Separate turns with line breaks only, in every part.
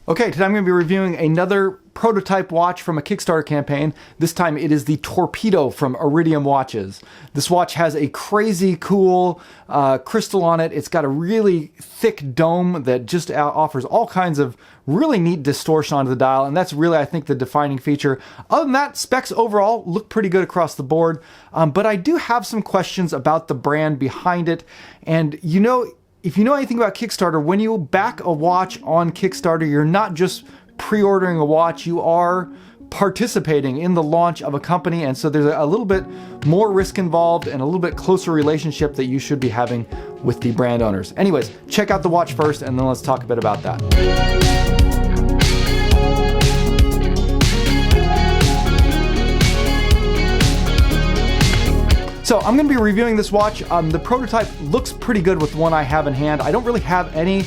Okay, today I'm going to be reviewing another prototype watch from a Kickstarter campaign. This time it is the Torpedo from Iridium Watches. This watch has a crazy cool crystal on it. It's got a really thick dome that just offers all kinds of really neat distortion onto the dial, and that's really, I think, the defining feature. Other than that, specs overall look pretty good across the board, but I do have some questions about the brand behind it. And you know, if you know anything about Kickstarter, when you back a watch on Kickstarter, you're not just pre-ordering a watch, you are participating in the launch of a company, and so there's a little bit more risk involved and a little bit closer relationship that you should be having with the brand owners. Anyways, check out the watch first, and then let's talk a bit about that. So I'm going to be reviewing this watch. The prototype looks pretty good with the one I have in hand. I don't really have any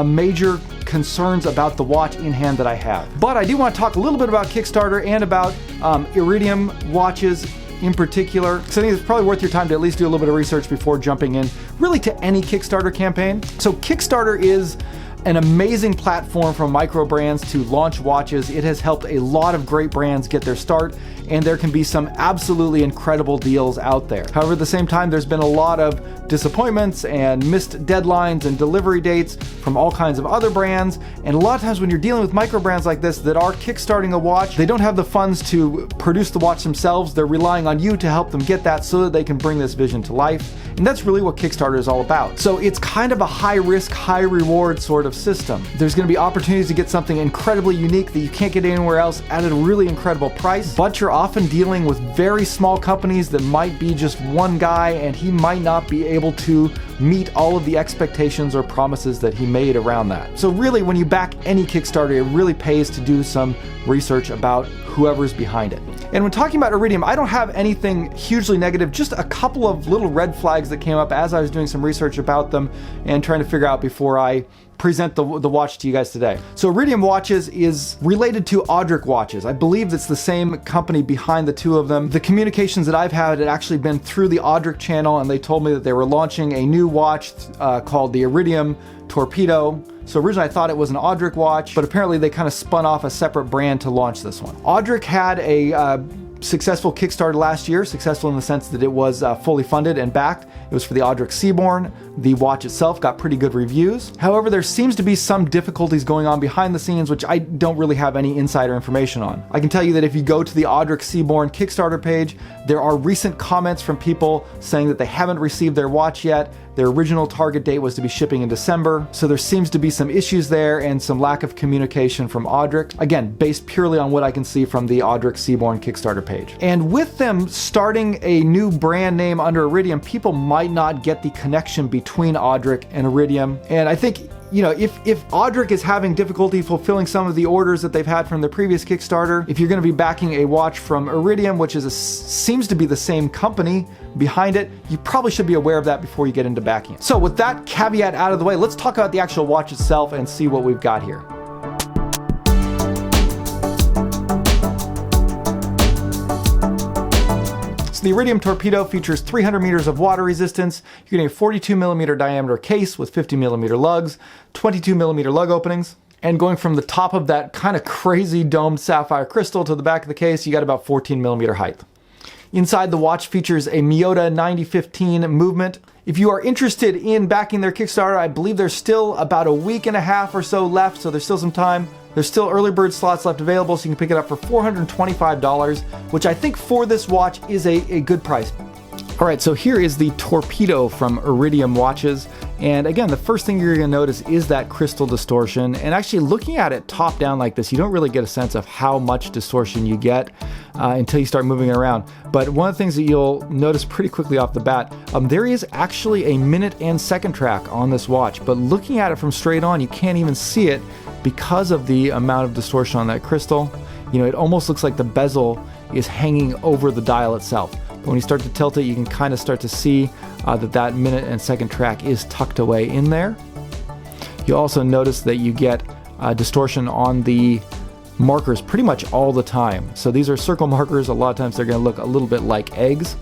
major concerns about the watch in hand that I have. But I do want to talk a little bit about Kickstarter and about Iridium watches in particular. So I think it's probably worth your time to at least do a little bit of research before jumping in really to any Kickstarter campaign. So Kickstarter is an amazing platform for micro brands to launch watches. It has helped a lot of great brands get their start, and there can be some absolutely incredible deals out there. However, at the same time, there's been a lot of disappointments and missed deadlines and delivery dates from all kinds of other brands. And a lot of times when you're dealing with micro brands like this that are kickstarting a watch, they don't have the funds to produce the watch themselves. They're relying on you to help them get that so that they can bring this vision to life. And that's really what Kickstarter is all about. So it's kind of a high risk, high reward sort of system. There's going to be opportunities to get something incredibly unique that you can't get anywhere else at a really incredible price, but you're often dealing with very small companies that might be just one guy, and he might not be able to meet all of the expectations or promises that he made around that. So really, when you back any Kickstarter, it really pays to do some research about whoever's behind it. And when talking about Iridium, I don't have anything hugely negative, just a couple of little red flags that came up as I was doing some research about them and trying to figure out before I present the watch to you guys today. So Iridium Watches is related to Audric Watches. I believe it's the same company behind the two of them. The communications that I've had had actually been through the Audric channel, and they told me that they were launching a new watch called the Iridium Torpedo. So originally I thought it was an Audric watch, but apparently they kind of spun off a separate brand to launch this one. Audric had a successful Kickstarter last year, successful in the sense that it was fully funded and backed. It was for the Audric Seaborn. The watch itself got pretty good reviews. However, there seems to be some difficulties going on behind the scenes, which I don't really have any insider information on. I can tell you that if you go to the Audric Seaborn Kickstarter page, there are recent comments from people saying that they haven't received their watch yet. Their original target date was to be shipping in December. So there seems to be some issues there and some lack of communication from Audric. Again, based purely on what I can see from the Audric Seaborn Kickstarter page. And with them starting a new brand name under Iridium, people might not get the connection between Audric and Iridium. And I think, you know, if Audric is having difficulty fulfilling some of the orders that they've had from the previous Kickstarter, if you're going to be backing a watch from Iridium, which seems to be the same company behind it, you probably should be aware of that before you get into backing it. So with that caveat out of the way, let's talk about the actual watch itself and see what we've got here. So the Iridium Torpedo features 300 meters of water resistance. You're getting a 42 millimeter diameter case with 50 millimeter lugs, 22 millimeter lug openings. And going from the top of that kind of crazy domed sapphire crystal to the back of the case, you got about 14 millimeter height. Inside, the watch features a Miyota 9015 movement. If you are interested in backing their Kickstarter, I believe there's still about a week and a half or so left, so there's still some time. There's still early bird slots left available, so you can pick it up for $425, which I think for this watch is a good price. All right, so here is the Torpedo from Iridium Watches. And again, the first thing you're gonna notice is that crystal distortion. And actually looking at it top down like this, you don't really get a sense of how much distortion you get until you start moving it around. But one of the things that you'll notice pretty quickly off the bat, there is actually a minute and second track on this watch. But looking at it from straight on, you can't even see it because of the amount of distortion on that crystal. You know, it almost looks like the bezel is hanging over the dial itself. But when you start to tilt it, you can kind of start to see that minute and second track is tucked away in there. You also notice that you get distortion on the markers pretty much all the time. So these are circle markers. A lot of times they're going to look a little bit like eggs.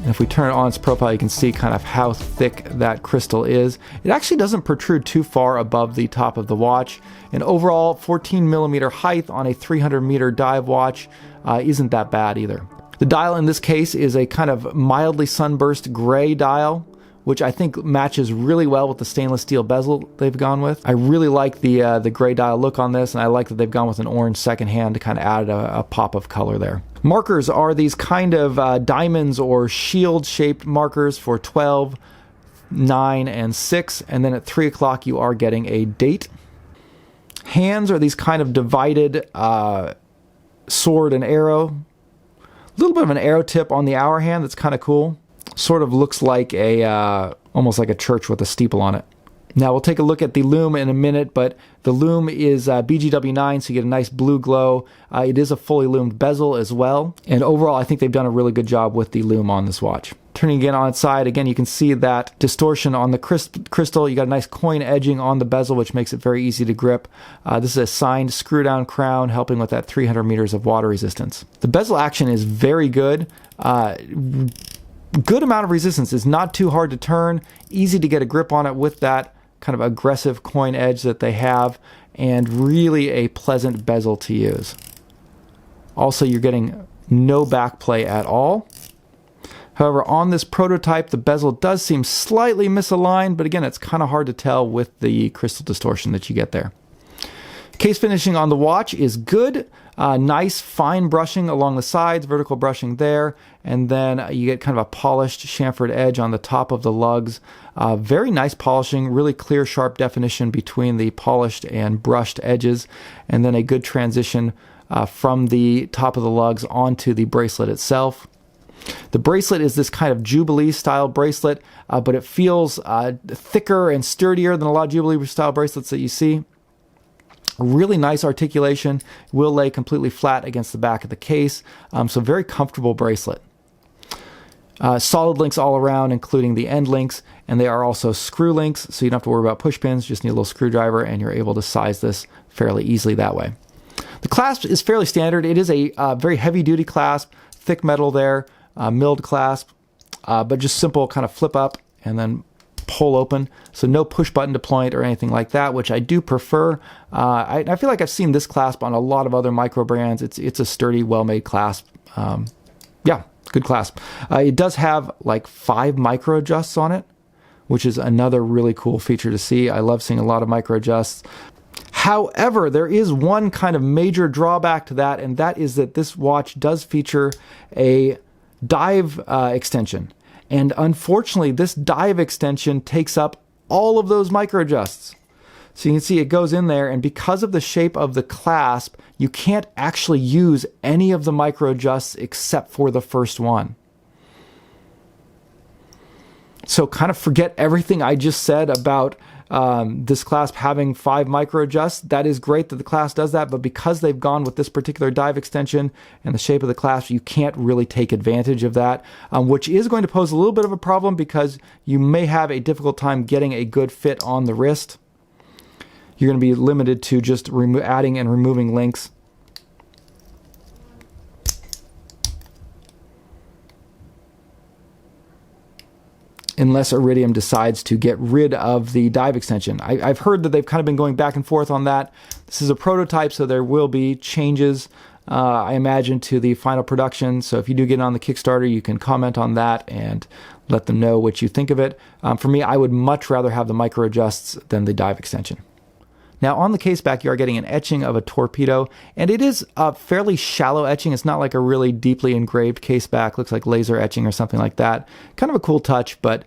And if we turn it on its profile, you can see kind of how thick that crystal is. It actually doesn't protrude too far above the top of the watch. And overall, 14 millimeter height on a 300 meter dive watch isn't that bad either. The dial in this case is a kind of mildly sunburst gray dial, which I think matches really well with the stainless steel bezel they've gone with. I really like the gray dial look on this, and I like that they've gone with an orange second hand to kind of add a pop of color there. Markers are these kind of diamonds or shield-shaped markers for 12, 9, and 6, and then at 3 o'clock you are getting a date. Hands are these kind of divided sword and arrow. A little bit of an arrow tip on the hour hand that's kind of cool. Sort of looks like almost like a church with a steeple on it. Now we'll take a look at the Lume in a minute, but the Lume is BGW9, so you get a nice blue glow. It is a fully lumed bezel as well. And overall, I think they've done a really good job with the Lume on this watch. Turning again on its side, again, you can see that distortion on the crystal. You got a nice coin edging on the bezel, which makes it very easy to grip. This is a signed screw-down crown, helping with that 300 meters of water resistance. The bezel action is very good. Good amount of resistance. Is not too hard to turn. Easy to get a grip on it with that kind of aggressive coin edge that they have, and really a pleasant bezel to use. Also, you're getting no back play at all. However, on this prototype, the bezel does seem slightly misaligned, but again, it's kind of hard to tell with the crystal distortion that you get there. Case finishing on the watch is good. Nice fine brushing along the sides, vertical brushing there, and then you get kind of a polished chamfered edge on the top of the lugs. Very nice polishing, really clear, sharp definition between the polished and brushed edges, and then a good transition from the top of the lugs onto the bracelet itself. The bracelet is this kind of Jubilee style bracelet, but it feels thicker and sturdier than a lot of Jubilee style bracelets that you see. Really nice articulation, will lay completely flat against the back of the case, so very comfortable bracelet. Solid links all around, including the end links, and they are also screw links, so you don't have to worry about push pins, just need a little screwdriver, and you're able to size this fairly easily that way. The clasp is fairly standard. It is a very heavy-duty clasp, thick metal there, milled clasp, but just simple kind of flip up and then pull open, so no push button deployment or anything like that, which I do prefer. I feel like I've seen this clasp on a lot of other micro brands. It's a sturdy, well-made clasp. Yeah, good clasp. It does have like 5 micro adjusts on it, which is another really cool feature to see. I love seeing a lot of micro adjusts. However, there is one kind of major drawback to that, and that is that this watch does feature a dive extension. And unfortunately, this dive extension takes up all of those micro adjusts. So you can see it goes in there, and because of the shape of the clasp, you can't actually use any of the micro adjusts except for the first one. So kind of forget everything I just said about this clasp having 5 micro adjusts. That is great that the clasp does that, but because they've gone with this particular dive extension and the shape of the clasp, you can't really take advantage of that, which is going to pose a little bit of a problem because you may have a difficult time getting a good fit on the wrist. You're going to be limited to just adding and removing links. Unless Iridium decides to get rid of the dive extension. I've heard that they've kind of been going back and forth on that. This is a prototype, so there will be changes, I imagine, to the final production. So if you do get on the Kickstarter, you can comment on that and let them know what you think of it. For me, I would much rather have the micro adjusts than the dive extension. Now on the case back, you are getting an etching of a Torpedo, and it is a fairly shallow etching. It's not like a really deeply engraved case back. Looks like laser etching or something like that. Kind of a cool touch, but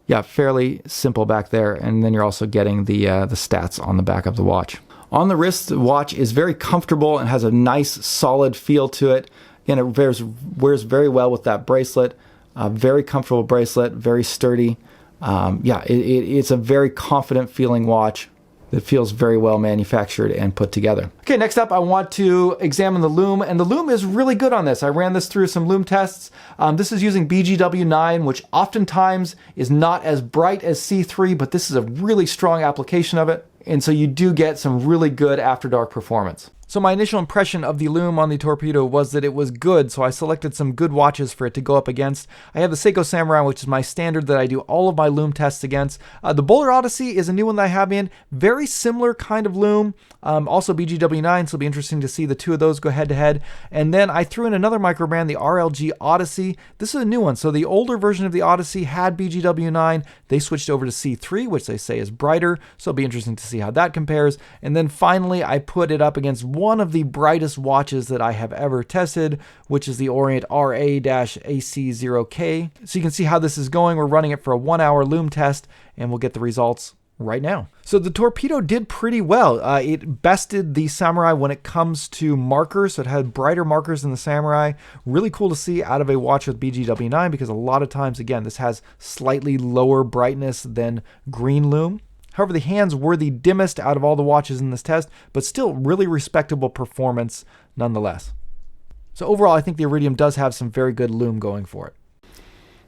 yeah, fairly simple back there. And then you're also getting the stats on the back of the watch. On the wrist, the watch is very comfortable and has a nice solid feel to it. Again, it wears very well with that bracelet. Very comfortable bracelet, very sturdy. Yeah, it's a very confident feeling watch. It feels very well manufactured and put together. Okay, next up I want to examine the Lume, and the Lume is really good on this. I ran this through some Lume tests. This is using BGW9, which oftentimes is not as bright as C3, but this is a really strong application of it, and so you do get some really good after dark performance. So my initial impression of the Lume on the Torpedo was that it was good, so I selected some good watches for it to go up against. I have the Seiko Samurai, which is my standard that I do all of my Lume tests against. The Bowler Odyssey is a new one that I have in. Very similar kind of Lume, also BGW9, so it'll be interesting to see the two of those go head to head. And then I threw in another micro brand, the RLG Odyssey. This is a new one, so the older version of the Odyssey had BGW9. They switched over to C3, which they say is brighter, so it'll be interesting to see how that compares. And then finally, I put it up against one of the brightest watches that I have ever tested, which is the Orient RA-AC0K. So you can see how this is going. We're running it for a 1-hour Lume test, and we'll get the results right now. So the Torpedo did pretty well. It bested the Samurai when it comes to markers, so it had brighter markers than the Samurai. Really cool to see out of a watch with BGW9, because a lot of times, again, this has slightly lower brightness than green Lume. However, the hands were the dimmest out of all the watches in this test, but still really respectable performance nonetheless. So overall, I think the Iridium does have some very good Lume going for it.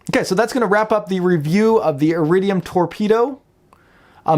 Okay, so that's going to wrap up the review of the Iridium Torpedo.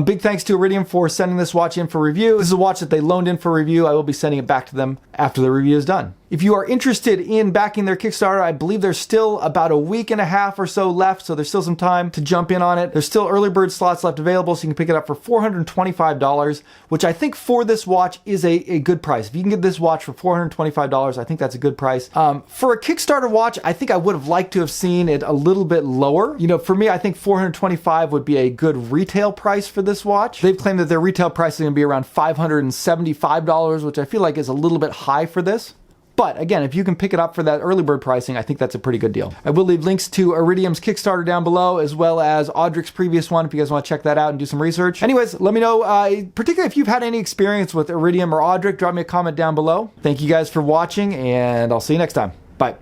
Big thanks to Iridium for sending this watch in for review. This is a watch that they loaned in for review. I will be sending it back to them after the review is done. If you are interested in backing their Kickstarter, I believe there's still about a week and a half or so left, so there's still some time to jump in on it. There's still early bird slots left available, so you can pick it up for $425, which I think for this watch is a good price. If you can get this watch for $425, I think that's a good price. For a Kickstarter watch, I think I would have liked to have seen it a little bit lower. You know, for me, I think $425 would be a good retail price for this watch. They've claimed that their retail price is going to be around $575, which I feel like is a little bit high for this. But again, if you can pick it up for that early bird pricing, I think that's a pretty good deal. I will leave links to Iridium's Kickstarter down below, as well as Audric's previous one, if you guys want to check that out and do some research. Anyways, let me know, particularly if you've had any experience with Iridium or Audric, drop me a comment down below. Thank you guys for watching, and I'll see you next time. Bye.